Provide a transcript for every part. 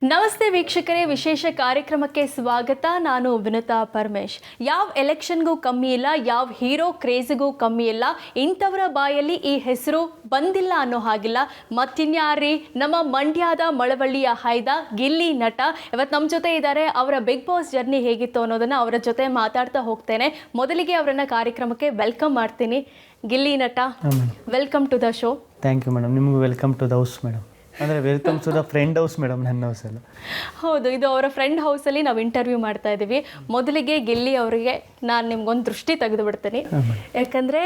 ನಮಸ್ತೆ ವೀಕ್ಷಕರೇ, ವಿಶೇಷ ಕಾರ್ಯಕ್ರಮಕ್ಕೆ ಸ್ವಾಗತ. ನಾನು ವಿನುತಾ ಪರಮೇಶ್. ಯಾವ ಎಲೆಕ್ಷನ್ಗೂ ಕಮ್ಮಿ ಇಲ್ಲ, ಯಾವ ಹೀರೋ ಕ್ರೇಜ್ಗೂ ಕಮ್ಮಿ ಇಲ್ಲ. ಇಂಥವರ ಬಾಯಲ್ಲಿ ಈ ಹೆಸರು ಬಂದಿಲ್ಲ ಅನ್ನೋ ಹಾಗಿಲ್ಲ. ಮತ್ತಿನ್ಯಾರ್ರಿ, ನಮ್ಮ ಮಂಡ್ಯದ ಮಳವಳ್ಳಿಯ ಹೈದ ಗಿಲ್ಲಿ ನಟ ಇವತ್ತು ನಮ್ಮ ಜೊತೆ ಇದ್ದಾರೆ. ಅವರ ಬಿಗ್ ಬಾಸ್ ಜರ್ನಿ ಹೇಗಿತ್ತು ಅನ್ನೋದನ್ನು ಅವರ ಜೊತೆ ಮಾತಾಡ್ತಾ ಹೋಗ್ತೇನೆ. ಮೊದಲಿಗೆ ಅವರನ್ನ ಕಾರ್ಯಕ್ರಮಕ್ಕೆ ವೆಲ್ಕಮ್ ಮಾಡ್ತೀನಿ. Gilli Nata, welcome to the show. Thank you madam. ನಿಮಗೂ welcome to the house madam. ಅಂದರೆ welcome to the friend house madam, ನನ್ನ ಹೌಸಲ್ಲ. ಹೌದು, ಇದು ಅವರ ಫ್ರೆಂಡ್ ಹೌಸಲ್ಲಿ ನಾವು ಇಂಟರ್ವ್ಯೂ ಮಾಡ್ತಾ ಇದ್ದೀವಿ. ಮೊದಲಿಗೆ ಗಿಲ್ಲಿ ಅವರಿಗೆ ನಾನು ನಿಮ್ಗೊಂದು ದೃಷ್ಟಿ ತೆಗೆದು ಬಿಡ್ತೀನಿ. ಯಾಕಂದರೆ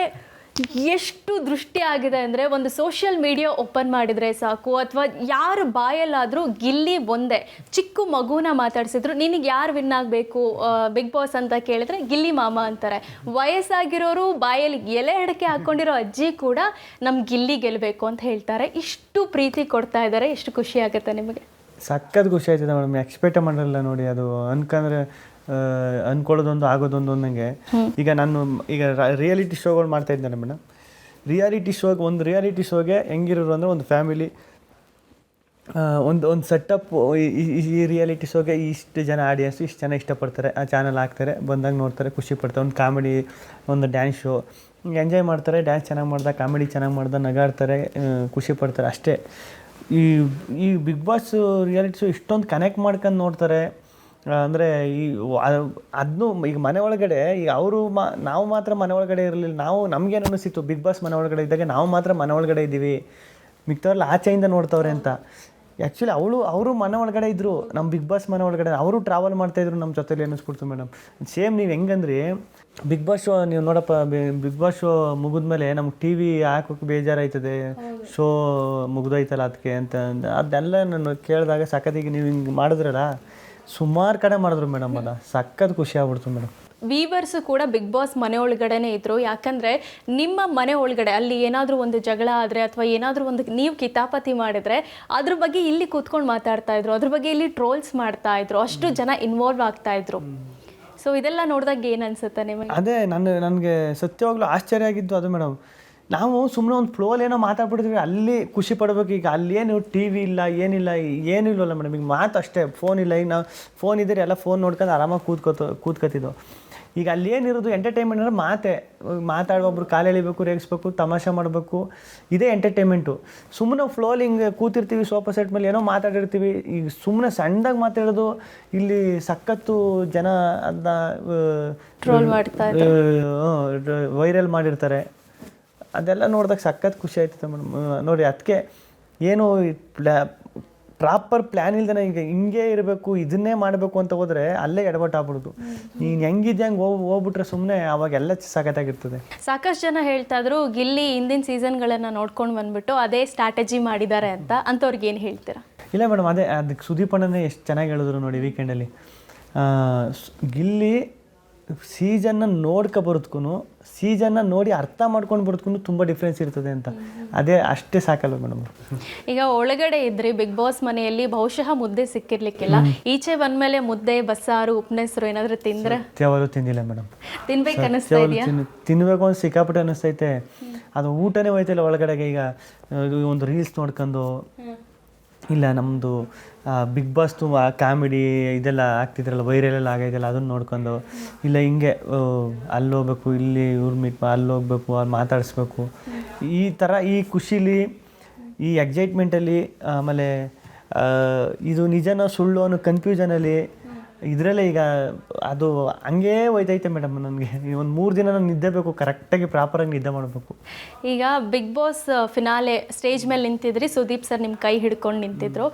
ಎಷ್ಟು ದೃಷ್ಟಿ ಆಗಿದೆ ಅಂದರೆ, ಒಂದು ಸೋಷಿಯಲ್ ಮೀಡಿಯಾ ಓಪನ್ ಮಾಡಿದರೆ ಸಾಕು, ಅಥವಾ ಯಾರ ಬಾಯಲ್ಲಾದರೂ ಗಿಲ್ಲಿ ಒಂದೇ. ಚಿಕ್ಕ ಮಗುನ ಮಾತಾಡಿಸಿದ್ರು, ನಿನಗೆ ಯಾರು ವಿನ್ ಆಗಬೇಕು ಬಿಗ್ ಬಾಸ್ ಅಂತ ಕೇಳಿದ್ರೆ ಗಿಲ್ಲಿ ಮಾಮ ಅಂತಾರೆ. ವಯಸ್ಸಾಗಿರೋರು ಬಾಯಲ್ಲಿ ಎಲೆ ಅಡಕೆ ಹಾಕ್ಕೊಂಡಿರೋ ಅಜ್ಜಿ ಕೂಡ ನಮ್ಮ ಗಿಲ್ಲಿ ಗೆಲ್ಲಬೇಕು ಅಂತ ಹೇಳ್ತಾರೆ. ಇಷ್ಟು ಪ್ರೀತಿ ಕೊಡ್ತಾ ಇದ್ದಾರೆ, ಎಷ್ಟು ಖುಷಿ ಆಗುತ್ತೆ ನಿಮಗೆ? ಸಖತ್ ಖುಷಿ ಆಯ್ತದೆ ಮೇಡಮ್. ಎಕ್ಸ್ಪೆಕ್ಟೇ ಮಾಡಲ್ಲ ನೋಡಿ. ಅದು ಅನ್ಕಂದ್ರೆ ಅನ್ಕೊಳ್ಳೋದೊಂದು ಆಗೋದೊಂದು ಅನ್ನಂಗೆ. ಈಗ ನಾನು ರಿಯಾಲಿಟಿ ಶೋಗಳು ಮಾಡ್ತಾ ಇದ್ದೇನೆ ಮೇಡಮ್. ಒಂದು ರಿಯಾಲಿಟಿ ಶೋಗೆ ಹೆಂಗಿರೋರು ಅಂದರೆ, ಒಂದು ಫ್ಯಾಮಿಲಿ, ಒಂದು ಸೆಟಪ್. ಈ ರಿಯಾಲಿಟಿ ಶೋಗೆ ಇಷ್ಟು ಜನ ಆಡಿಯನ್ಸ್, ಇಷ್ಟು ಜನ ಇಷ್ಟಪಡ್ತಾರೆ, ಆ ಚಾನಲ್ ಹಾಕ್ತಾರೆ, ಬಂದಾಗ ನೋಡ್ತಾರೆ, ಖುಷಿ ಪಡ್ತಾರೆ. ಒಂದು ಕಾಮಿಡಿ, ಒಂದು ಡ್ಯಾನ್ಸ್ ಶೋ, ಎಂಜಾಯ್ ಮಾಡ್ತಾರೆ. ಡ್ಯಾನ್ಸ್ ಚೆನ್ನಾಗಿ ಮಾಡ್ದೆ, ಕಾಮಿಡಿ ಚೆನ್ನಾಗಿ ಮಾಡ್ದೆ, ನಗಾಡ್ತಾರೆ, ಖುಷಿ ಪಡ್ತಾರೆ, ಅಷ್ಟೇ. ಈ ಬಿಗ್ ಬಾಸ್ ರಿಯಾಲಿಟಿ ಶೋ ಇಷ್ಟೊಂದು ಕನೆಕ್ಟ್ ಮಾಡ್ಕೊಂಡು ನೋಡ್ತಾರೆ ಅಂದರೆ, ಅದನ್ನು ಈಗ ಮನೆ ಒಳಗಡೆ ಈಗ ನಾವು ಮಾತ್ರ ಮನೆ ಒಳಗಡೆ ಇರಲಿಲ್ಲ. ನಮಗೇನು ಅನ್ನಿಸ್ತಿತ್ತು, ಬಿಗ್ ಬಾಸ್ ಮನೆ ಒಳಗಡೆ ಇದ್ದಾಗ ನಾವು ಮಾತ್ರ ಮನೆ ಒಳಗಡೆ ಇದ್ದೀವಿ, ಮಿಕ್ತವ್ರೆಲ್ಲ ಆಚೆಯಿಂದ ನೋಡ್ತವ್ರೆ ಅಂತ. ಆ್ಯಕ್ಚುಲಿ ಅವರು ಮನೆ ಒಳಗಡೆ ಇದ್ದರು, ನಮ್ಮ ಬಿಗ್ ಬಾಸ್ ಮನೆ ಒಳಗಡೆ ಅವರು ಟ್ರಾವೆಲ್ ಮಾಡ್ತಾಯಿದ್ರು ನಮ್ಮ ಜೊತೆಲಿ ಅನ್ನಿಸ್ಕೊಡ್ತು ಮೇಡಮ್. ಸೇಮ್ ನೀವು ಹೆಂಗಂದ್ರಿ, ಬಿಗ್ ಬಾಸ್ ಶೋ ನೀವು ನೋಡಪ್ಪ, ಬಿಗ್ ಬಾಸ್ ಶೋ ಮುಗಿದ್ಮೇಲೆ ನಮ್ಗೆ ಟಿ ವಿ ಹಾಕೋಕ್ಕೆ ಬೇಜಾರಾಯ್ತದೆ, ಶೋ ಮುಗಿದೋಯ್ತಲ್ಲ ಅದಕ್ಕೆ ಅಂತ. ಅದೆಲ್ಲ ನಾನು ಕೇಳಿದಾಗ ಸಖತ್ತಿಗೆ ನೀವು ಹಿಂಗೆ ಮಾಡಿದ್ರಲ್ಲ, ಸುಮಾರು ಕಡೆ ಮಾಡಿದ್ರು ಮೇಡಮ್. ಅದ ಸಖತ್ ಖುಷಿ ಆಗ್ಬಿಡ್ತು ಮೇಡಮ್. ವೀವರ್ಸು ಕೂಡ ಬಿಗ್ ಬಾಸ್ ಮನೆ ಒಳಗಡೆನೇ ಇದ್ದರು. ಯಾಕಂದರೆ ನಿಮ್ಮ ಮನೆ ಒಳಗಡೆ ಅಲ್ಲಿ ಏನಾದರೂ ಒಂದು ಜಗಳ ಆದರೆ, ಅಥವಾ ಏನಾದರೂ ಒಂದು ನೀವು ಕಿತಾಪತಿ ಮಾಡಿದರೆ ಅದ್ರ ಬಗ್ಗೆ ಇಲ್ಲಿ ಕೂತ್ಕೊಂಡು ಮಾತಾಡ್ತಾ ಇದ್ರು, ಅದ್ರ ಬಗ್ಗೆ ಇಲ್ಲಿ ಟ್ರೋಲ್ಸ್ ಮಾಡ್ತಾ ಇದ್ರು, ಅಷ್ಟು ಜನ ಇನ್ವಾಲ್ವ್ ಆಗ್ತಾ ಇದ್ರು. ಸೊ ಇದೆಲ್ಲ ನೋಡಿದಾಗ ಏನು ಅನ್ಸುತ್ತೆ ನಿಮಗೆ? ಅದೇ ನನಗೆ ಸತ್ಯವಾಗ್ಲೂ ಆಶ್ಚರ್ಯ ಆಗಿದ್ದು ಅದು ಮೇಡಮ್. ನಾವು ಸುಮ್ಮನೆ ಒಂದು ಫ್ಲೋಲ್ ಏನೋ ಮಾತಾಡ್ಬಿಡ್ತೀವಿ, ಅಲ್ಲಿ ಖುಷಿ ಪಡ್ಬೇಕು. ಈಗ ಅಲ್ಲೇನು ಟಿ ವಿ ಇಲ್ಲ, ಏನಿಲ್ಲ, ಏನೂ ಇಲ್ಲವಲ್ಲ ಮೇಡಮ್. ಈಗ ಮಾತು ಅಷ್ಟೇ, ಫೋನ್ ಇಲ್ಲ. ಈಗ ನಾವು ಫೋನ್ ಇದ್ದರೆ ಎಲ್ಲ ಫೋನ್ ನೋಡ್ಕೊಂಡು ಆರಾಮಾಗಿ ಕೂತ್ಕೊತಿದ್ದೋ. ಈಗ ಅಲ್ಲೇನಿರೋದು ಎಂಟರ್ಟೈನ್ಮೆಂಟ್ ಅಂದರೆ ಮಾತಾಡೋಬ್ರು ಕಾಲು ಎಳಿಬೇಕು, ರೇಗಿಸ್ಬೇಕು, ತಮಾಷೆ ಮಾಡಬೇಕು, ಇದೇ ಎಂಟರ್ಟೈನ್ಮೆಂಟು. ಸುಮ್ಮನೆ ಫ್ಲೋಲ್ ಹಿಂಗೆ ಕೂತಿರ್ತೀವಿ ಸೋಫಾ ಸೆಟ್ ಮೇಲೆ, ಏನೋ ಮಾತಾಡಿರ್ತೀವಿ. ಈಗ ಸುಮ್ಮನೆ ಸಣ್ಣದಾಗಿ ಮಾತಾಡೋದು, ಇಲ್ಲಿ ಸಖತ್ತು ಜನ ಅದನ್ನ ಟ್ರೋಲ್ ಮಾಡ್ತಾರೆ, ವೈರಲ್ ಮಾಡಿರ್ತಾರೆ. ಅದೆಲ್ಲ ನೋಡಿದಾಗ ಸಖತ್ ಖುಷಿ ಆಯ್ತದೆ ಮೇಡಮ್. ನೋಡಿ, ಅದಕ್ಕೆ ಏನು ಪ್ರಾಪರ್ ಪ್ಲ್ಯಾನ್ ಇಲ್ದೇ ಈಗ ಹಿಂಗೆ ಇರಬೇಕು, ಇದನ್ನೇ ಮಾಡಬೇಕು ಅಂತ ಹೋದರೆ ಅಲ್ಲೇ ಎಡವಟ್ಟು ಆಗ್ಬಿಡೋದು. ನೀನು ಹೆಂಗಿದ್ದೆ ಹಂಗೆ ಹೋಗ್ಬಿಟ್ರೆ ಸುಮ್ಮನೆ ಅವಾಗೆಲ್ಲ ಸಖತ್ತಾಗಿರ್ತದೆ. ಸಾಕಷ್ಟು ಜನ ಹೇಳ್ತಾ ಇದ್ರು, ಗಿಲ್ಲಿ ಹಿಂದಿನ ಸೀಸನ್ಗಳನ್ನು ನೋಡ್ಕೊಂಡು ಬಂದ್ಬಿಟ್ಟು ಅದೇ ಸ್ಟ್ರಾಟಜಿ ಮಾಡಿದ್ದಾರೆ ಅಂತ. ಅಂಥವ್ರಿಗೆ ಏನು ಹೇಳ್ತೀರಾ? ಇಲ್ಲ ಮೇಡಮ್, ಅದಕ್ಕೆ ಸುದೀಪ್ ಅಣ್ಣನೇ ಎಷ್ಟು ಚೆನ್ನಾಗಿ ಹೇಳಿದ್ರು ನೋಡಿ ವೀಕೆಂಡಲ್ಲಿ. ಗಿಲ್ಲಿ ಸೀಸನ್ನ ನೋಡ್ಕೊಬರೋದ್ಕೂ, ಸೀಸನ್ನ ನೋಡಿ ಅರ್ಥ ಮಾಡ್ಕೊಂಡು ಬರೋದ್ಕೂ ತುಂಬ ಡಿಫ್ರೆನ್ಸ್ ಇರ್ತದೆ ಅಂತ. ಅಷ್ಟೇ ಸಾಕಲ್ವ ಮೇಡಮ್. ಈಗ ಒಳಗಡೆ ಇದ್ರಿ ಬಿಗ್ ಬಾಸ್ ಮನೆಯಲ್ಲಿ, ಬಹುಶಃ ಮುದ್ದೆ ಸಿಕ್ಕಿರ್ಲಿಕ್ಕಿಲ್ಲ. ಈಚೆ ಬಂದ್ಮೇಲೆ ಮುದ್ದೆ, ಬಸ್ಸಾರು, ಉಪ್ನೆಸರು ಏನಾದರೂ ತಿಂದ್ರೆ? ಯಾವಾಗಲೂ ತಿಂದಿಲ್ಲ ಮೇಡಮ್. ತಿನ್ಬೇಕು ಅನ್ನಿಸ್ತಾ ಇದೆಯಾ? ತಿನ್ಬೇಕು ಅಂತ ಸಿಕ್ಕಾಪಟ್ಟೆ ಅನ್ನಿಸ್ತೈತೆ. ಅದು ಊಟನೇ ಹೋಯ್ತಿಲ್ಲ ಒಳಗಡೆಗೆ. ಈಗ ಒಂದು ರೀಲ್ಸ್ ನೋಡ್ಕೊಂಡು, ಇಲ್ಲ ನಮ್ಮದು ಬಿಗ್ ಬಾಸ್ದು ಕಾಮಿಡಿ ಇದೆಲ್ಲ ಆಗ್ತಿದ್ರಲ್ಲ, ವೈರಲೆಲ್ಲ ಆಗೈತಲ್ಲ, ಅದನ್ನು ನೋಡ್ಕೊಂಡು, ಇಲ್ಲ ಹಿಂಗೆ ಅಲ್ಲಿ ಹೋಗ್ಬೇಕು, ಇಲ್ಲಿ ಇವ್ರು ಅಲ್ಲಿ ಹೋಗ್ಬೇಕು, ಅಲ್ಲಿ ಮಾತಾಡಿಸ್ಬೇಕು, ಈ ಥರ ಈ ಖುಷಿಲಿ, ಈ ಎಕ್ಸೈಟ್ಮೆಂಟಲ್ಲಿ, ಆಮೇಲೆ ಇದು ನಿಜನೋ ಸುಳ್ಳು ಅನ್ನೋ ಕನ್ಫ್ಯೂಷನಲ್ಲಿ, ಇದರಲ್ಲೇ ಈಗ ಅದು ಹಂಗೇ ಹೋಯ್ತೈತೆ ಮೇಡಮ್. ನನಗೆ ಒಂದು 3 ದಿನ ನಾನು ನಿದ್ದೆ ಬೇಕು, ಕರೆಕ್ಟಾಗಿ ಪ್ರಾಪರಾಗಿ ನಿದ್ದೆ ಮಾಡಬೇಕು. ಈಗ ಬಿಗ್ ಬಾಸ್ ಫಿನಾಲೆ ಸ್ಟೇಜ್ ಮೇಲೆ ನಿಂತಿದ್ರಿ, ಸುದೀಪ್ ಸರ್ ನಿಮ್ಮ ಕೈ ಹಿಡ್ಕೊಂಡು ನಿಂತಿದ್ರು.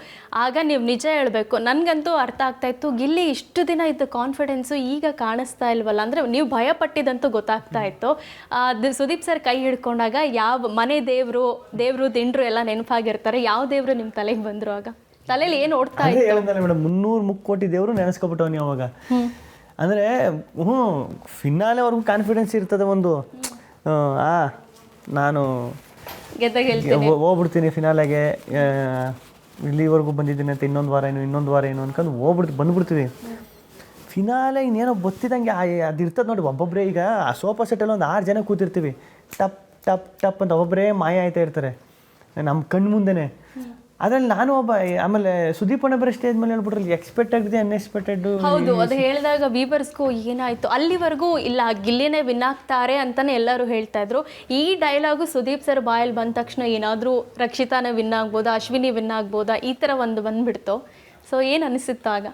ಆಗ ನೀವು ನಿಜ ಹೇಳಬೇಕು, ನನಗಂತೂ ಅರ್ಥ ಆಗ್ತಾಯಿತ್ತು, ಗಿಲ್ಲಿ ಇಷ್ಟು ದಿನ ಇದ್ದ ಕಾನ್ಫಿಡೆನ್ಸು ಈಗ ಕಾಣಿಸ್ತಾ ಇಲ್ವಲ್ಲ. ಅಂದರೆ ನೀವು ಭಯಪಟ್ಟಿದ್ದಂತೂ ಗೊತ್ತಾಗ್ತಾ ಇತ್ತು. ಸುದೀಪ್ ಸರ್ ಕೈ ಹಿಡ್ಕೊಂಡಾಗ ಯಾವ ಮನೆ ದೇವರು ದಿಂಡ್ರು ಎಲ್ಲ ನೆನಪಾಗಿರ್ತಾರೆ, ಯಾವ ದೇವರು ನಿಮ್ಮ ತಲೆಗೆ ಬಂದರು? ಆಗ ತಲೆಯಲ್ಲಿ ಏನು ಓಡ್ತಾ ಇತ್ತು ಮೇಡಮ್? 300 ಮುಕ್ಕೋಟಿ ದೇವರು ನೆನೆಸ್ಕೊಬಿಟ್ಟವನಿ ಅವಾಗ. ಅಂದರೆ ಫಿನಾಲೆವರೆಗೂ ಕಾನ್ಫಿಡೆನ್ಸ್ ಇರ್ತದೆ ಒಂದು, ನಾನು ಹೋಗ್ಬಿಡ್ತೀನಿ ಫಿನಾಲೆಗೆ, ಇಲ್ಲಿವರೆಗೂ ಬಂದಿದ್ದೀನಿ ಅಂತ, ಇನ್ನೊಂದು ವಾರ ಏನು ಅನ್ಕೊಂಡು ಬಂದ್ಬಿಡ್ತೀವಿ. ಫಿನಾಲೆ ಇನ್ನೇನೋ ಗೊತ್ತಿದ್ದಂಗೆ ಅದು ಇರ್ತದೆ ನೋಡಿ. ಒಬ್ಬೊಬ್ಬರೇ ಈಗ ಆ ಸೋಫಾ ಸೆಟ್ಟಲ್ಲಿ ಒಂದು 6 ಜನ ಕೂತಿರ್ತೀವಿ, ಟಪ್ ಟಪ್ ಟಪ್ ಅಂತ ಒಬ್ಬೊಬ್ಬರೇ ಮಾಯ ಆಯ್ತಾ ಇರ್ತಾರೆ ನಮ್ಮ ಕಣ್ಣು ಮುಂದೆನೇ. ಅದ್ರಲ್ಲಿ ನಾನು ಒಬ್ಬ. ಆಮೇಲೆ ಸುದೀಪ್ ಅಣ್ಣ ಬರೋ ಸ್ಟೇಜ್ ಮೇಲೆ ಹೇಳ್ಬಿಟ್ರಲ್ಲಿ ಎಕ್ಸ್ಪೆಕ್ಟೆಡ್ ಅನ್ಎಕ್ಸ್ಪೆಕ್ಟೆಡ್. ಹೌದು, ಅದು ಹೇಳಿದಾಗ ವೀವರ್ಸ್ಗೂ ಏನಾಯ್ತು, ಅಲ್ಲಿವರೆಗೂ ಇಲ್ಲ ಗಿಲ್ಲಿನೇ ವಿನ್ ಆಗ್ತಾರೆ ಅಂತಾನೆ ಎಲ್ಲರೂ ಹೇಳ್ತಾ ಇದ್ರು. ಈ ಡೈಲಾಗು ಸುದೀಪ್ ಸರ್ ಬಾಯಲ್ಲಿ ಬಂದ ತಕ್ಷಣ ಏನಾದರೂ ರಕ್ಷಿತಾನೇ ವಿನ್ ಆಗ್ಬೋದಾ, ಅಶ್ವಿನಿ ವಿನ್ ಆಗ್ಬೋದಾ, ಈ ಥರ ಒಂದು ಬಂದ್ಬಿಡ್ತು. ಸೊ ಏನು ಅನಿಸುತ್ತೆ ಆಗ?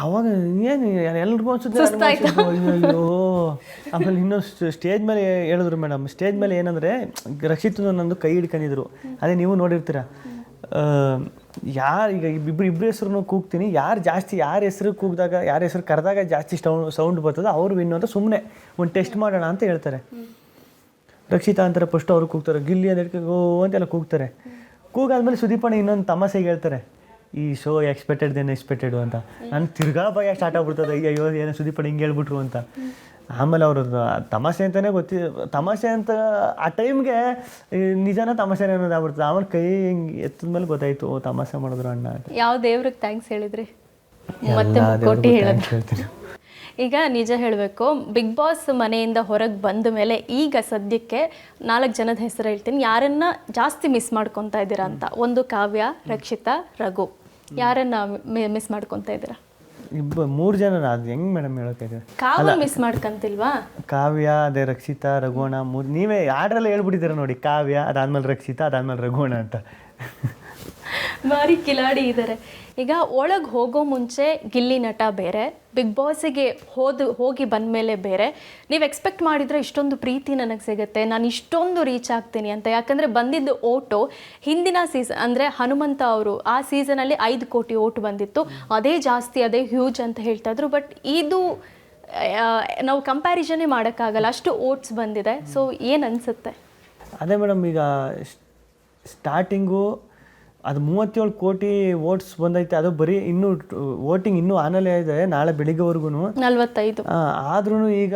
ಅವಾಗ ಏನು ಎಲ್ರಿಗೂ ಅನ್ಸುತ್ತೆ ಅಯ್ಯೋ. ಆಮೇಲೆ ಇನ್ನೊಂದು ಸ್ಟೇಜ್ ಮೇಲೆ ಹೇಳಿದ್ರು ಮೇಡಮ್, ಸ್ಟೇಜ್ ಮೇಲೆ ಏನಂದರೆ ರಕ್ಷಿತ ನಂದು ಕೈ ಹಿಡ್ಕೊಂಡಿದ್ರು. ಅದೇ ನೀವು ನೋಡಿರ್ತೀರ, ಯಾರು ಈಗ ಇಬ್ಬರು ಹೆಸರು ಕೂಗ್ತೀನಿ, ಯಾರ ಹೆಸರು ಕೂಗಿದಾಗ, ಯಾರ ಹೆಸರು ಕರೆದಾಗ ಜಾಸ್ತಿ ಸೌಂಡ್ ಬರ್ತದೆ ಅವ್ರು ವಿನ್ನು ಅಂತ ಸುಮ್ಮನೆ ಒಂದು ಟೆಸ್ಟ್ ಮಾಡೋಣ ಅಂತ ಹೇಳ್ತಾರೆ. ರಕ್ಷಿತಾ ಅಂತಾರೆ ಫಸ್ಟ್ ಅವ್ರು ಕೂಗ್ತಾರೆ, ಗಿಲ್ಲಿ ಅಂತ ಗೋ ಅಂತೆಲ್ಲ ಕೂಗ್ತಾರೆ. ಕೂಗಾದ್ಮೇಲೆ ಸುದೀಪಣ್ಣ ಇನ್ನೊಂದು ತಮಾಷೆಗೆ ಹೇಳ್ತಾರೆ, ಈ ಶೋ ಎಕ್ಸ್ಪೆಕ್ಟೆಡ್ ಅಂತ. ನಾನು ತಿರ್ಗಾ ಭಯ ಸ್ಟಾರ್ಟ್ ಆಗ್ಬಿಡ್ತದೆ, ಅಯ್ಯೋ ಏನೋ ಸುದೀಪಣ್ಣ ಹಿಂಗೆ ಹೇಳ್ಬಿಟ್ರು ಅಂತ. ಆಮೇಲೆ ಅವರು ತಮಾಷೆ ಅಂತಲೇ ತಮಾಷೆ ಅಂತ ಆ ಟೈಮ್ಗೆ ನಿಜಾನ ತಮಾಷೆನೇ ಅನ್ನೋದಾಗ್ಬಿಡ್ತದೆ. ಆಮೇಲೆ ಕೈ ಹಿಂಗೆ ಎತ್ತದ ಮೇಲೆ ಗೊತ್ತಾಯ್ತು, ತಮಾಷೆ ಮಾಡಿದ್ರು ಅಣ್ಣ ಅಂತ. ಯಾವ ದೇವ್ರಿಗೆ ಥ್ಯಾಂಕ್ಸ್ ಹೇಳಿದ್ರಿ? ಮತ್ತೆ ಕೋಟಿ ಹೇಳ್ತೀನಿ. ಈಗ ನಿಜ ಹೇಳಬೇಕು, ಬಿಗ್ ಬಾಸ್ ಮನೆಯಿಂದ ಹೊರಗೆ ಬಂದ ಮೇಲೆ ಈಗ ಸದ್ಯಕ್ಕೆ 4 ಜನದ ಹೆಸರು ಹೇಳ್ತೀನಿ, ಯಾರನ್ನ ಜಾಸ್ತಿ ಮಿಸ್ ಮಾಡ್ಕೊತಾ ಇದ್ದೀರಾ ಅಂತ. ಒಂದು ಕಾವ್ಯ, ರಕ್ಷಿತಾ, ರಘು. ಯಾರನ್ನ ಮಿಸ್ ಮಾಡ್ಕೊತಾ ಇದ್ದೀರಾ? 3 ಜನ. ಅದು ಹೆಂಗೆ ಮೇಡಮ್ ಹೇಳೋಕೆ? ಕಾವ್ಯ ಮಿಸ್ ಮಾಡ್ಕಂತಿಲ್ವಾ? ಕಾವ್ಯ, ಅದೇ ರಕ್ಷಿತಾ, ರಘುವಣ. ನೀವೇ ಆರ್ಡ್ರಲ್ಲ ಹೇಳ್ಬಿಟ್ಟಿದ್ದೀರ ನೋಡಿ, ಕಾವ್ಯ ಅದಾದ್ಮೇಲೆ ರಕ್ಷಿತಾ, ಅದಾದ್ಮೇಲೆ ರಘುವಣ ಅಂತ. ಭಾರಿ ಕಿಲಾಡಿ ಇದ್ದಾರೆ. ಈಗ ಒಳಗೆ ಹೋಗೋ ಮುಂಚೆ ಗಿಲ್ಲಿ ನಟ ಬೇರೆ, ಬಿಗ್ ಬಾಸಿಗೆ ಹೋಗಿ ಬಂದಮೇಲೆ ಬೇರೆ. ನೀವು ಎಕ್ಸ್ಪೆಕ್ಟ್ ಮಾಡಿದರೆ ಇಷ್ಟೊಂದು ಪ್ರೀತಿ ನನಗೆ ಸಿಗುತ್ತೆ, ನಾನು ಇಷ್ಟೊಂದು ರೀಚ್ ಆಗ್ತೀನಿ ಅಂತ. ಯಾಕಂದರೆ ಬಂದಿದ್ದು ಓಟು ಹಿಂದಿನ ಸೀಸನ್ ಅಂದರೆ ಹನುಮಂತ ಅವರು ಆ ಸೀಸನಲ್ಲಿ 5 ಕೋಟಿ ಓಟು ಬಂದಿತ್ತು, ಅದೇ ಜಾಸ್ತಿ, ಅದೇ ಹ್ಯೂಜ್ ಅಂತ ಹೇಳ್ತಾ ಇದ್ರು. ಬಟ್ ಇದು ನಾವು ಕಂಪ್ಯಾರಿಸನ್ನೇ ಮಾಡೋಕ್ಕಾಗಲ್ಲ, ಅಷ್ಟು ಓಟ್ಸ್ ಬಂದಿದೆ. ಸೊ ಏನು ಅನಿಸುತ್ತೆ? ಅದೇ ಮೇಡಮ್, ಈಗ ಸ್ಟಾರ್ಟಿಂಗು ಅದು 37 ಕೋಟಿ ವೋಟ್ಸ್ ಬಂದೈತೆ. ಅದು ಬರೀ ಇನ್ನೂ ವೋಟಿಂಗ್ ಇನ್ನೂ ಆನಲ್ಲೇ ಇದೆ, ನಾಳೆ ಬೆಳಿಗ್ಗೆವರೆಗೂ 45. ಆದ್ರೂ ಈಗ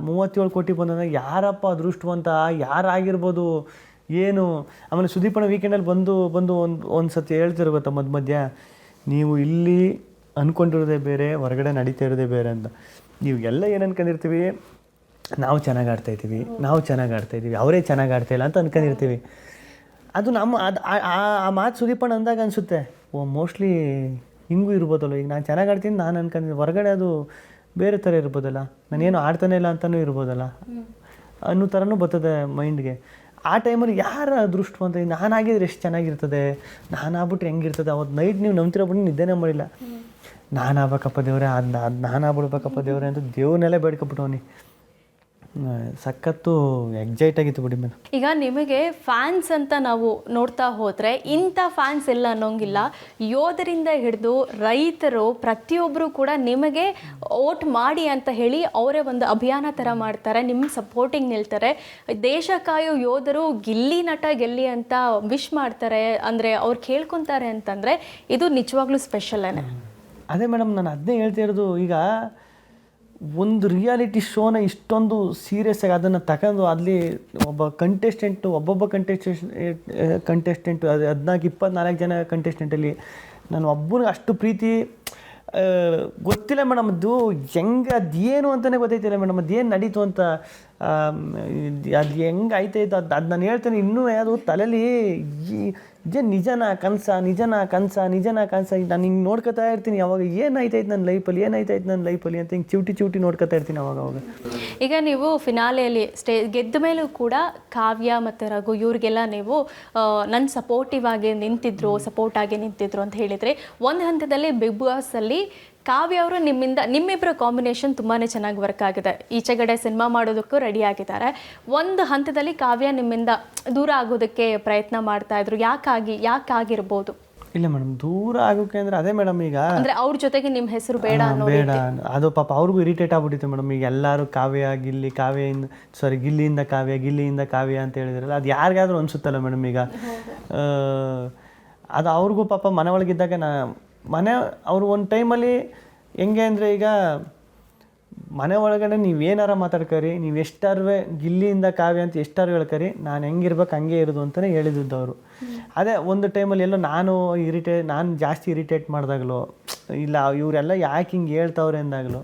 37 ಕೋಟಿ ಬಂದಾಗ ಯಾರಪ್ಪ ಅದೃಷ್ಟವಂತ, ಯಾರಾಗಿರ್ಬೋದು ಏನು? ಆಮೇಲೆ ಸುದೀಪಣ್ಣ ವೀಕೆಂಡಲ್ಲಿ ಬಂದು ಒಂದು ಸತಿ ಹೇಳ್ತಿರೋ ಗೊತ್ತಾ ಮಧ್ಯ, ನೀವು ಇಲ್ಲಿ ಅಂದ್ಕೊಂಡಿರೋದೇ ಬೇರೆ, ಹೊರಗಡೆ ನಡೀತಾ ಇರೋದೇ ಬೇರೆ ಅಂತ. ನೀವು ಎಲ್ಲ ಏನು ಅನ್ಕೊಂಡಿರ್ತೀವಿ, ನಾವು ಚೆನ್ನಾಗಿ ಆಡ್ತಾಯಿದ್ದೀವಿ, ಅವರೇ ಚೆನ್ನಾಗಿ ಆಡ್ತಾಯಿಲ್ಲ ಅಂತ ಅನ್ಕೊಂಡಿರ್ತೀವಿ. ಅದು ಆ ಮಾತು ಸುದೀಪಣ್ಣ ಅಂದಾಗ ಅನಿಸುತ್ತೆ, ಮೋಸ್ಟ್ಲಿ ಹಿಂಗೂ ಇರ್ಬೋದಲ್ಲ. ಈಗ ನಾನು ಚೆನ್ನಾಗಿ ಆಡ್ತೀನಿ ನಾನು ಅನ್ಕೊಂಡಿದ್ದೀನಿ, ಹೊರಗಡೆ ಅದು ಬೇರೆ ಥರ ಇರ್ಬೋದಲ್ಲ, ನಾನೇನು ಆಡ್ತಾನೆ ಇಲ್ಲ ಅಂತಲೂ ಇರ್ಬೋದಲ್ಲ ಅನ್ನೋ ಥರನೂ ಬರ್ತದೆ ಮೈಂಡ್ಗೆ. ಆ ಟೈಮಲ್ಲಿ ಯಾರ ಅದೃಷ್ಟವಂತ, ನಾನಾಗಿದ್ರೆ ಎಷ್ಟು ಚೆನ್ನಾಗಿರ್ತದೆ, ನಾನು ಆಗ್ಬಿಟ್ರೆ ಹೆಂಗಿರ್ತದೆ. ಅವತ್ತು ನೈಟ್ ನೀವು ನಂಬ್ತಿರೋ ಬಿಟ್ಟು ನಿದ್ದೆನೇ ಮಾಡಿಲ್ಲ, ನಾನು ಆಗ್ಬೇಕಪ್ಪ ದೇವ್ರೆ, ಅದು ನಾನು ಆಗ್ಬಿಡ್ಬೇಕಪ್ಪ ದೇವ್ರೆ ಅಂತ ದೇವ್ರನ್ನೆಲ್ಲ ಬೇಡ್ಕೊಬಿಟ್ಟವನಿ. ಸಖತ್ತು ಎಕ್ಸೈಟ್ ಆಗಿತ್ತು ಬಿಡಿ ಮೇಡಮ್. ಈಗ ನಿಮಗೆ ಫ್ಯಾನ್ಸ್ ಅಂತ ನಾವು ನೋಡ್ತಾ ಹೋದರೆ ಇಂಥ ಫ್ಯಾನ್ಸ್ ಎಲ್ಲ ಅನ್ನೋಂಗಿಲ್ಲ. ಯೋಧರಿಂದ ಹಿಡಿದು ರೈತರು ಪ್ರತಿಯೊಬ್ಬರು ಕೂಡ ನಿಮಗೆ ಓಟ್ ಮಾಡಿ ಅಂತ ಹೇಳಿ ಅವರೇ ಒಂದು ಅಭಿಯಾನ ಥರ ಮಾಡ್ತಾರೆ, ನಿಮ್ಗೆ ಸಪೋರ್ಟಿಂಗ್ ನಿಲ್ತಾರೆ. ದೇಶ ಕಾಯೋ ಯೋಧರು ಗಿಲ್ಲಿ ನಟ ಗೆಲ್ಲಿ ಅಂತ ವಿಶ್ ಮಾಡ್ತಾರೆ, ಅಂದರೆ ಅವ್ರು ಕೇಳ್ಕೊತಾರೆ ಅಂತಂದರೆ ಇದು ನಿಜವಾಗ್ಲೂ ಸ್ಪೆಷಲ್ಲೇನೆ. ಅದೇ ಮೇಡಮ್, ನಾನು ಅದನ್ನೇ ಹೇಳ್ತಾ ಇರೋದು. ಈಗ ಒಂದು ರಿಯಾಲಿಟಿ ಶೋನ ಇಷ್ಟೊಂದು ಸೀರಿಯಸ್ ಆಗಿ ಅದನ್ನು ತಗೊಂಡು ಅಲ್ಲಿ ಒಬ್ಬೊಬ್ಬ ಕಂಟೆಸ್ಟೆಂಟು 14-24 ಜನ ಕಂಟೆಸ್ಟೆಂಟಲ್ಲಿ ನಾನು ಒಬ್ಬನಿಗೆ ಅಷ್ಟು ಪ್ರೀತಿ ಗೊತ್ತಿಲ್ಲ ಮೇಡಮ್. ಅದು ಹೆಂಗೆ ಅದೇನು ಅಂತಲೇ ಗೊತ್ತೈತಿಲ್ಲ ಮೇಡಮ್, ಅದೇನು ನಡೀತು ಅಂತ, ಅದು ಹೆಂಗೆ ಆಯ್ತಾಯಿತ್ತು ಅದು ನಾನು ಹೇಳ್ತೇನೆ. ಇನ್ನೂ ಅದು ತಲೆಯಲ್ಲಿ ನಿಜನಾ ಕನಸ ನಾನು ಹಿಂಗೆ ನೋಡ್ಕೊತಾ ಇರ್ತೀನಿ. ಅವಾಗ ಏನಾಯ್ತಾಯ್ತು ನನ್ನ ಲೈಫಲ್ಲಿ ಅಂತ ಹಿಂಗೆ ಚಿವುಟಿ ನೋಡ್ಕೊತಾ ಇರ್ತೀನಿ ಅವಾಗ. ಈಗ ನೀವು ಫಿನಾಲೆಯಲ್ಲಿ ಗೆದ್ದ ಮೇಲೂ ಕೂಡ ಕಾವ್ಯ ಮತ್ತು ರಘು ಇವ್ರಿಗೆಲ್ಲ ನೀವು ನನ್ನ ಸಪೋರ್ಟ್ ಆಗಿ ನಿಂತಿದ್ರು ಅಂತ ಹೇಳಿದರೆ, ಒಂದು ಹಂತದಲ್ಲಿ ಬಿಗ್ ಬಾಸಲ್ಲಿ ಕಾವ್ಯ ಅವರು ನಿಮ್ಮಿಬ್ಬರ ಕಾಂಬಿನೇಷನ್ ತುಂಬಾ ಚೆನ್ನಾಗಿ ವರ್ಕ್ ಆಗಿದೆ, ಈಚೆಗಡೆ ಸಿನಿಮಾ ಮಾಡೋದಕ್ಕೂ ರೆಡಿ ಆಗಿದ್ದಾರೆ. ಒಂದು ಹಂತದಲ್ಲಿ ಕಾವ್ಯ ನಿಮ್ಮಿಂದ ದೂರ ಆಗೋದಕ್ಕೆ ಪ್ರಯತ್ನ ಮಾಡ್ತಾ ಇದ್ರು, ಯಾಕಾಗಿರ್ಬೋದು? ಇಲ್ಲ ಮೇಡಮ್, ದೂರ ಆಗೋಕೆ ಅಂದರೆ ಅದೇ ಮೇಡಮ್, ಈಗ ಅಂದರೆ ಅವ್ರ ಜೊತೆಗೆ ನಿಮ್ಮ ಹೆಸರು ಬೇಡ ಅದು ಪಾಪ ಅವ್ರಿಗೂ ಇರಿಟೇಟ್ ಆಗ್ಬಿಟ್ಟಿತ್ತು ಮೇಡಮ್. ಈಗ ಎಲ್ಲರೂ ಗಿಲ್ಲಿಯಿಂದ ಕಾವ್ಯ ಅಂತ ಹೇಳಿದ್ರಲ್ಲ, ಅದು ಯಾರಿಗಾದ್ರೂ ಅನಿಸುತ್ತಲ್ಲ ಮೇಡಮ್. ಈಗ ಅದು ಅವ್ರಿಗೂ ಪಾಪ ಮನೆ ಒಳಗಿದ್ದಾಗ ಅವರು ಒಂದು ಟೈಮಲ್ಲಿ ಹೆಂಗೆ ಅಂದರೆ, ಈಗ ಮನೆ ಒಳಗಡೆ ನೀವೇನಾರ ಮಾತಾಡ್ಕರಿ, ನೀವು ಎಷ್ಟಾರು ಗಿಲ್ಲಿಯಿಂದ ಕಾವ್ಯ ಅಂತ ಎಷ್ಟಾರು ಹೇಳ್ಕರಿ, ನಾನು ಹೆಂಗಿರ್ಬೇಕು ಹಂಗೆ ಇರೋದು ಅಂತಲೇ ಹೇಳಿದ್ದು ಅವರು. ಅದೇ ಒಂದು ಟೈಮಲ್ಲಿ ಎಲ್ಲೋ ನಾನು ಜಾಸ್ತಿ ಇರಿಟೇಟ್ ಮಾಡಿದಾಗಲೋ, ಇಲ್ಲ ಇವರೆಲ್ಲ ಯಾಕೆ ಹಿಂಗೆ ಹೇಳ್ತಾವ್ರೆ ಅಂದಾಗಲೋ,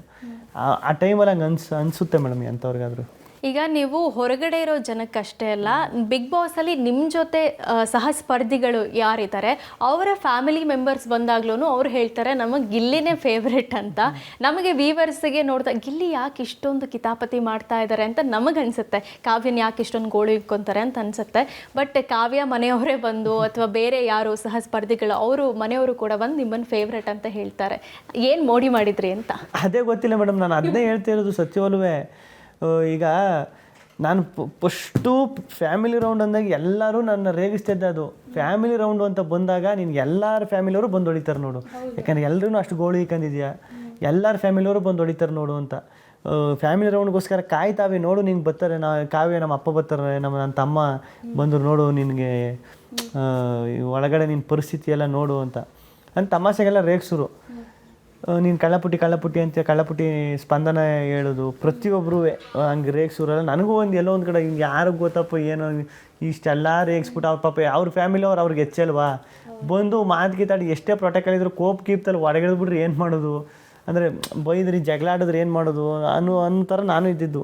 ಆ ಟೈಮಲ್ಲಿ ಹಂಗೆ ಅನಿಸುತ್ತೆ ಮೇಡಮ್ ಎಂಥವ್ರಿಗಾದ್ರು. ಈಗ ನೀವು ಹೊರಗಡೆ ಇರೋ ಜನಕ್ಕಷ್ಟೇ ಅಲ್ಲ, ಬಿಗ್ ಬಾಸಲ್ಲಿ ನಿಮ್ಮ ಜೊತೆ ಸಹ ಸ್ಪರ್ಧಿಗಳು ಯಾರಿದ್ದಾರೆ ಅವರ ಫ್ಯಾಮಿಲಿ ಮೆಂಬರ್ಸ್ ಬಂದಾಗ್ಲೂ ಅವ್ರು ಹೇಳ್ತಾರೆ ನಮಗೆ ಗಿಲ್ಲಿನೇ ಫೇವ್ರೆಟ್ ಅಂತ. ನಮಗೆ ವೀವರ್ಸ್ಗೆ ನೋಡ್ತಾ ಗಿಲ್ಲಿ ಯಾಕೆ ಇಷ್ಟೊಂದು ಕಿತಾಪತಿ ಮಾಡ್ತಾ ಇದ್ದಾರೆ ಅಂತ ನಮಗನ್ಸುತ್ತೆ, ಕಾವ್ಯನ ಯಾಕೆ ಇಷ್ಟೊಂದು ಗೋಳು ಇಟ್ಕೊತಾರೆ ಅಂತ ಅನ್ಸುತ್ತೆ. ಬಟ್ ಕಾವ್ಯ ಮನೆಯವರೇ ಬಂದು ಅಥವಾ ಬೇರೆ ಯಾರು ಸಹ ಸ್ಪರ್ಧಿಗಳು ಅವರು ಮನೆಯವರು ಕೂಡ ಬಂದು ನಿಮ್ಮನ್ನು ಫೇವ್ರೆಟ್ ಅಂತ ಹೇಳ್ತಾರೆ. ಏನು ಮೋಡಿ ಮಾಡಿದ್ರಿ ಅಂತ? ಅದೇ ಗೊತ್ತಿಲ್ಲ ಮೇಡಮ್, ನಾನು ಅದನ್ನೇ ಹೇಳ್ತಾ ಇರೋದು ಸತ್ಯವಲ್ವೇ. ಈಗ ನಾನು ಫಸ್ಟು ಫ್ಯಾಮಿಲಿ ರೌಂಡ್ ಅಂದಾಗ ಎಲ್ಲರೂ ನನ್ನ ರೇಗಿಸ್ತಿದ್ದೆ. ಅದು ಫ್ಯಾಮಿಲಿ ರೌಂಡು ಅಂತ ಬಂದಾಗ ನಿನ್ಗೆ ಎಲ್ಲರ ಫ್ಯಾಮಿಲಿಯವರು ಬಂದು ಹೊಡಿತಾರೆ ನೋಡು, ಯಾಕಂದರೆ ಎಲ್ಲರೂ ಅಷ್ಟು ಗೋಳು ಇಕ್ಕಂದಿದ್ಯಾ, ಎಲ್ಲರ ಫ್ಯಾಮಿಲಿಯವರು ಬಂದು ಹೊಡಿತಾರೆ ನೋಡು ಅಂತ. ಫ್ಯಾಮಿಲಿ ರೌಂಡ್ಗೋಸ್ಕರ ಕಾಯ್ತಾವೆ ನೋಡು, ನಿನ್ಗೆ ಬರ್ತಾರೆ, ಕಾವ್ಯ ನಮ್ಮ ಅಪ್ಪ ಬರ್ತಾರೆ, ನನ್ನ ತಮ್ಮ ಬಂದರು ನೋಡು, ನಿನಗೆ ಒಳಗಡೆ ನಿನ್ನ ಪರಿಸ್ಥಿತಿ ಎಲ್ಲ ನೋಡು ಅಂತ ತಮಾಷೆಗೆಲ್ಲ ರೇಗಿಸೋರು. ನೀನು ಕಳ್ಳಪುಟ್ಟಿ ಅಂತ ಕಳ್ಳಪುಟ್ಟಿ ಸ್ಪಂದನ ಹೇಳೋದು, ಪ್ರತಿಯೊಬ್ಬರೂ ಹಂಗೆ ರೇಗಿಸೋರಲ್ಲ. ನನಗೂ ಎಲ್ಲೋ ಒಂದು ಕಡೆ ಹಿಂಗೆ ಯಾರಿಗೆ ಗೊತ್ತಪ್ಪ ಏನೋ ಇಷ್ಟೆಲ್ಲ ರೇಗಿಸ್ಬಿಟ್ಟು ಅವ್ರ ಪಾಪ ಅವ್ರ ಫ್ಯಾಮಿಲಿಯವ್ರು ಅವ್ರಿಗೆ ಹೆಚ್ಚಲ್ವಾ ಬಂದು ಮಾತು ಎಷ್ಟೇ ಪ್ರೊಟೆಕ್ಟ್ ಹೇಳಿದ್ರು ಕೋಪ್ ಕೀಪ್ತಲ್ಲಿ ಹೊರಗಿಡ್ಬಿಟ್ರೆ ಏನು ಮಾಡೋದು, ಅಂದರೆ ಬೈದ್ರಿ ಜಗಳ ಆಡಿದ್ರೆ ಏನು ಮಾಡೋದು ಅನ್ನೋ ಥರ ನಾನು ಇದ್ದಿದ್ದು.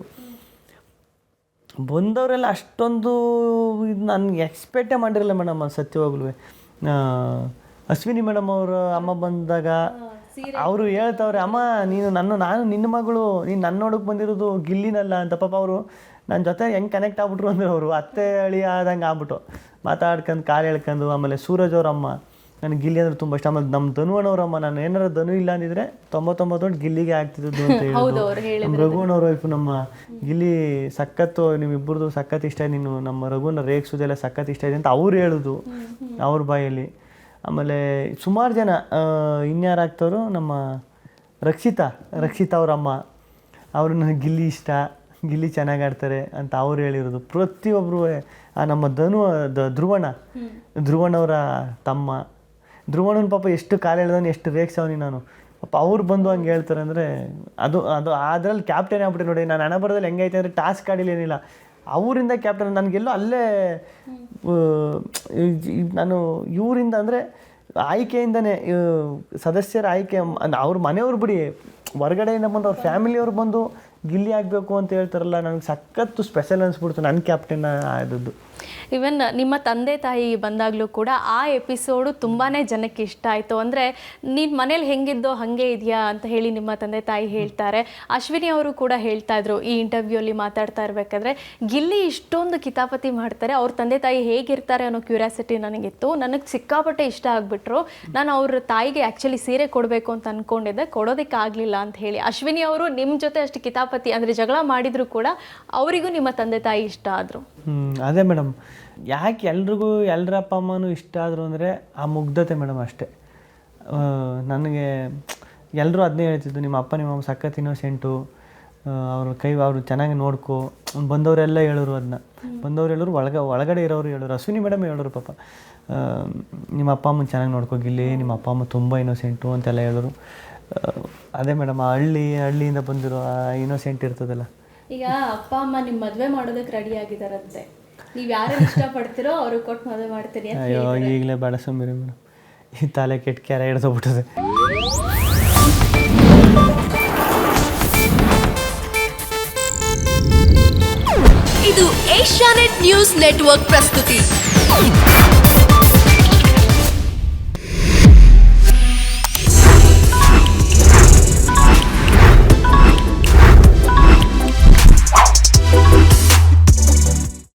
ಬಂದವರೆಲ್ಲ ಅಷ್ಟೊಂದು ಇದು ನನಗೆ ಎಕ್ಸ್ಪೆಕ್ಟೇ ಮಾಡಿರಲ್ಲ ಮೇಡಮ್. ಸತ್ಯವಾಗ್ಲೂ ಅಶ್ವಿನಿ ಮೇಡಮ್ ಅವರು ಅಮ್ಮ ಬಂದಾಗ ಅವರು ಹೇಳ್ತವ್ರೆ, ಅಮ್ಮ ನಾನು ನಿನ್ನ ಮಗಳು, ನೀನು ನನ್ನ ನೋಡೋಕೆ ಬಂದಿರೋದು ಗಿಲ್ಲಿನಲ್ಲ ಅಂತ. ಪಾಪ ಅವರು ನನ್ನ ಜೊತೆ ಹೆಂಗೆ ಕನೆಕ್ಟ್ ಆಗ್ಬಿಟ್ರು ಅಂದರೆ ಅವರು ಅತ್ತೆ ಅಳಿ ಆದಂಗೆ ಆಗ್ಬಿಟ್ಟು ಮಾತಾಡ್ಕೊಂಡು ಕಾಲು ಹೇಳ್ಕೊಂಡು. ಆಮೇಲೆ ಸೂರಜ್ ಅವರಮ್ಮ ನನಗೆ ಗಿಲ್ಲಿ ಅಂದರೆ ತುಂಬ ಇಷ್ಟ. ಆಮೇಲೆ ನಮ್ಮ ಧನುವಣ್ಣವ್ರಮ್ಮ, ನಾನು ಏನಾರು ಧನು ಇಲ್ಲ ಅಂದಿದ್ರೆ 99 ಗಿಲ್ಲಿಗೆ ಆಗ್ತಿದ್ದು ಅಂತ ಹೇಳಿ. ನಮ್ಮ ರಘುವಣ್ಣವ್ರ ವೈಫು ನಮ್ಮ ಗಿಲ್ಲಿ ಸಖತ್ತು, ನಿಮ್ಮಿಬ್ಬರದು ಸಖತ್ ಇಷ್ಟ, ನೀನು ನಮ್ಮ ರಘುನ ರೇಗಿಸೋದೆಲ್ಲ ಸಖತ್ ಇಷ್ಟ ಇದೆ ಅಂತ ಅವ್ರು ಹೇಳೋದು ಅವ್ರ ಬಾಯಲ್ಲಿ. ಆಮೇಲೆ ಸುಮಾರು ಜನ ಇನ್ಯಾರು ಆಗ್ತವರು, ನಮ್ಮ ರಕ್ಷಿತಾ ಅವರಮ್ಮ, ಅವರು ನನಗೆ ಗಿಲ್ಲಿ ಇಷ್ಟ, ಗಿಲ್ಲಿ ಚೆನ್ನಾಗಿ ಆಡ್ತಾರೆ ಅಂತ ಅವ್ರು ಹೇಳಿರೋದು. ಪ್ರತಿಯೊಬ್ಬರು ನಮ್ಮ ಧ್ರುವಣ್ಣವರ ತಮ್ಮ ಧ್ರುವಣ್ಣನ ಪಾಪ ಎಷ್ಟು ಕಾಲು ಹೇಳ್ದವನು, ಎಷ್ಟು ರೇಗ್ಸವನಿ ನಾನು ಪಾಪ. ಅವ್ರು ಬಂದು ಹಂಗೆ ಹೇಳ್ತಾರೆ ಅಂದರೆ ಅದು ಅದರಲ್ಲಿ ಕ್ಯಾಪ್ಟನ್ ಆಗ್ಬಿಟ್ಟೆ ನೋಡಿ. ನಾನು ಹಣ ಬರೋದಲ್ಲಿ ಹೆಂಗೈತೆ ಅಂದರೆ ಟಾಸ್ಕ್ ಆಡಿಲ್ಲ ಏನಿಲ್ಲ, ಅವರಿಂದ ಕ್ಯಾಪ್ಟನ್. ನನಗೆಲ್ಲೋ ಅಲ್ಲೇ ನಾನು ಇವರಿಂದ ಅಂದರೆ ಆಯ್ಕೆಯಿಂದನೇ, ಸದಸ್ಯರ ಆಯ್ಕೆ, ಅವ್ರ ಮನೆಯವ್ರು ಬಿಡಿ, ಹೊರಗಡೆಯಿಂದ ಬಂದು ಅವ್ರ ಫ್ಯಾಮಿಲಿಯವ್ರು ಬಂದು ಗಿಲ್ಲಿ ಆಗಬೇಕು ಅಂತ ಹೇಳ್ತಾರಲ್ಲ, ನನಗೆ ಸಖತ್ತು ಸ್ಪೆಷಲ್ ಅನಿಸ್ಬಿಡ್ತು ನನ್ನ ಕ್ಯಾಪ್ಟನ್ ಆದದ್ದು. ಈವನ್ ನಿಮ್ಮ ತಂದೆ ತಾಯಿ ಬಂದಾಗಲೂ ಕೂಡ ಆ ಎಪಿಸೋಡು ತುಂಬಾ ಜನಕ್ಕೆ ಇಷ್ಟ ಆಯಿತು. ಅಂದರೆ ನೀನು ಮನೇಲಿ ಹೆಂಗಿದ್ದೋ ಹಾಗೆ ಇದೆಯಾ ಅಂತ ಹೇಳಿ ನಿಮ್ಮ ತಂದೆ ತಾಯಿ ಹೇಳ್ತಾರೆ. ಅಶ್ವಿನಿ ಅವರು ಕೂಡ ಹೇಳ್ತಾ ಇದ್ರು ಈ ಇಂಟರ್ವ್ಯೂಲಿ ಮಾತಾಡ್ತಾ ಇರಬೇಕಾದ್ರೆ, ಗಿಲ್ಲಿ ಇಷ್ಟೊಂದು ಕಿತಾಪತಿ ಮಾಡ್ತಾರೆ, ಅವ್ರ ತಂದೆ ತಾಯಿ ಹೇಗಿರ್ತಾರೆ ಅನ್ನೋ ಕ್ಯೂರಿಯಾಸಿಟಿ ನನಗಿತ್ತು. ನನಗೆ ಸಿಕ್ಕಾಪಟ್ಟೆ ಇಷ್ಟ ಆಗಿಬಿಟ್ರು. ನಾನು ಅವ್ರ ತಾಯಿಗೆ ಆ್ಯಕ್ಚುಲಿ ಸೀರೆ ಕೊಡಬೇಕು ಅಂತ ಅಂದ್ಕೊಂಡಿದ್ದೆ, ಕೊಡೋದಕ್ಕೆ ಆಗಲಿಲ್ಲ ಅಂತ ಹೇಳಿ. ಅಶ್ವಿನಿ ಅವರು ನಿಮ್ಮ ಜೊತೆ ಅಷ್ಟು ಕಿತಾಪತಿ ಅಂದರೆ ಜಗಳ ಮಾಡಿದ್ರು ಕೂಡ ಅವರಿಗೂ ನಿಮ್ಮ ತಂದೆ ತಾಯಿ ಇಷ್ಟ ಆದರು. ಅದೇ ಮೇಡಮ್, ಯಾಕೆ ಎಲ್ರಿಗೂ ಎಲ್ಲರ ಅಪ್ಪ ಅಮ್ಮನೂ ಇಷ್ಟ ಆದರು ಅಂದರೆ ಆ ಮುಗ್ಧತೆ ಮೇಡಮ್, ಅಷ್ಟೇ. ನನಗೆ ಎಲ್ಲರೂ ಅದನ್ನೇ ಹೇಳ್ತಿದ್ದು, ನಿಮ್ಮ ಅಪ್ಪ ನಿಮ್ಮ ಅಮ್ಮ ಸಖತ್ ಇನ್ನೋಸೆಂಟು, ಅವರು ಚೆನ್ನಾಗಿ ನೋಡ್ಕೊ. ಬಂದವರೆಲ್ಲ ಹೇಳೋರು, ಅದನ್ನ ಬಂದವ್ರು ಹೇಳೋರು, ಒಳಗಡೆ ಇರೋರು ಹೇಳೋರು. ಅಶ್ವಿನಿ ಮೇಡಮ್ ಹೇಳೋರು ಪಾಪ, ನಿಮ್ಮ ಅಪ್ಪ ಅಮ್ಮನ ಚೆನ್ನಾಗಿ ನೋಡ್ಕೊ ಗಿಲ್ಲಿ, ನಿಮ್ಮ ಅಪ್ಪ ಅಮ್ಮ ತುಂಬ ಇನ್ನೋಸೆಂಟು ಅಂತೆಲ್ಲ ಹೇಳೋರು. ಅದೇ ಮೇಡಮ್, ಆ ಹಳ್ಳಿಯಿಂದ ಬಂದಿರೋ ಆ ಇನ್ನೋಸೆಂಟ್ ಇರ್ತದಲ್ಲ. ಈಗ ಅಪ್ಪ ಅಮ್ಮ ನಿಮ್ಮ ಮದುವೆ ಮಾಡೋದಕ್ಕೆ ರೆಡಿ ಆಗಿದಾರಂತೆ, ನೀವು ಯಾರು ಇಷ್ಟಪಡ್ತೀರೋ ಅವ್ರಿಗೆ ಕೊಟ್ಟು ಮದುವೆ ಮಾಡ್ತೀನಿ. ಅಯ್ಯೋ, ಈಗಲೇ ಬೇಡ ಸುಮ್ಮನೆ ಮೇಡಮ್, ಈ ತಲೆ ಕೆಟ್ಟ ಕ್ಯಾರ ಹಿಡ್ದೋಗ್ಬಿಟ್ಟದೆ. ಇದು ಏಷ್ಯಾನೆಟ್ ನ್ಯೂಸ್ ನೆಟ್ವರ್ಕ್ ಪ್ರಸ್ತುತಿ.